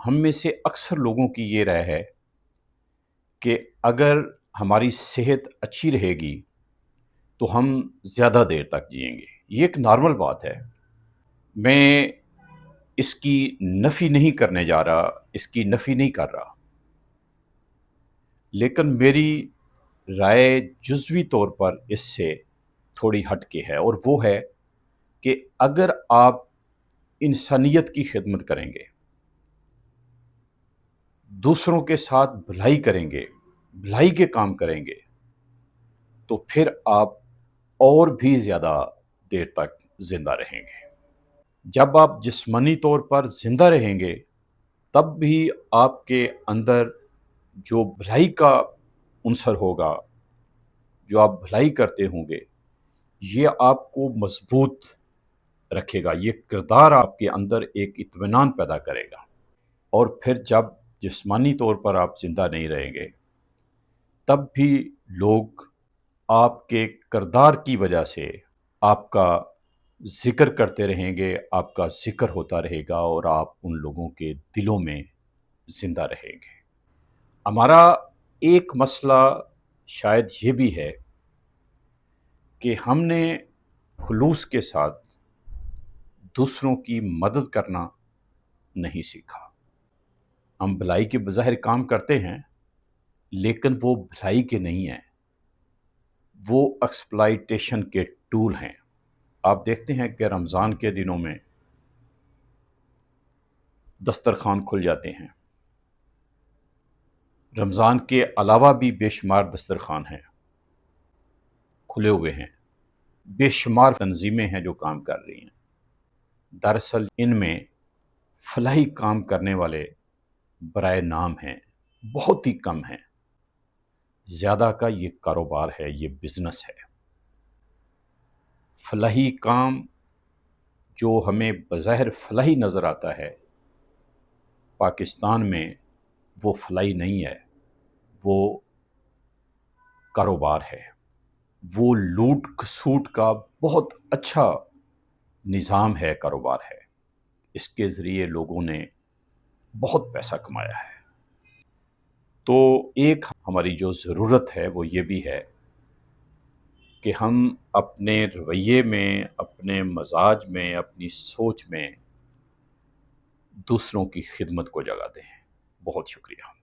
ہم میں سے اکثر لوگوں کی یہ رائے ہے کہ اگر ہماری صحت اچھی رہے گی تو ہم زیادہ دیر تک جئیں گے۔ یہ ایک نارمل بات ہے۔ میں اس کی نفی نہیں کرنے جا رہا، اس کی نفی نہیں کر رہا، لیکن میری رائے جزوی طور پر اس سے تھوڑی ہٹ کے ہے، اور وہ ہے کہ اگر آپ انسانیت کی خدمت کریں گے، دوسروں کے ساتھ بھلائی کریں گے، بھلائی کے کام کریں گے، تو پھر آپ اور بھی زیادہ دیر تک زندہ رہیں گے۔ جب آپ جسمانی طور پر زندہ رہیں گے تب بھی آپ کے اندر جو بھلائی کا عنصر ہوگا، جو آپ بھلائی کرتے ہوں گے، یہ آپ کو مضبوط رکھے گا، یہ کردار آپ کے اندر ایک اطمینان پیدا کرے گا۔ اور پھر جب جسمانی طور پر آپ زندہ نہیں رہیں گے تب بھی لوگ آپ کے کردار کی وجہ سے آپ کا ذکر کرتے رہیں گے، آپ کا ذکر ہوتا رہے گا، اور آپ ان لوگوں کے دلوں میں زندہ رہیں گے۔ ہمارا ایک مسئلہ شاید یہ بھی ہے کہ ہم نے خلوص کے ساتھ دوسروں کی مدد کرنا نہیں سیکھا۔ ہم بھلائی کے بظاہر کام کرتے ہیں، لیکن وہ بھلائی کے نہیں ہیں، وہ ایکسپلائٹیشن کے ٹول ہیں۔ آپ دیکھتے ہیں کہ رمضان کے دنوں میں دسترخوان کھل جاتے ہیں، رمضان کے علاوہ بھی بے شمار دسترخوان ہیں، کھلے ہوئے ہیں، بے شمار تنظیمیں ہیں جو کام کر رہی ہیں۔ دراصل ان میں فلاحی کام کرنے والے برائے نام ہیں، بہت ہی کم ہیں، زیادہ کا یہ کاروبار ہے، یہ بزنس ہے۔ فلاحی کام جو ہمیں بظاہر فلاحی نظر آتا ہے، پاکستان میں وہ فلاحی نہیں ہے، وہ کاروبار ہے، وہ لوٹ کھسوٹ کا بہت اچھا نظام ہے، کاروبار ہے۔ اس کے ذریعے لوگوں نے بہت پیسہ کمایا ہے۔ تو ایک ہماری جو ضرورت ہے وہ یہ بھی ہے کہ ہم اپنے رویے میں، اپنے مزاج میں، اپنی سوچ میں دوسروں کی خدمت کو جگہ دیں۔ بہت شکریہ۔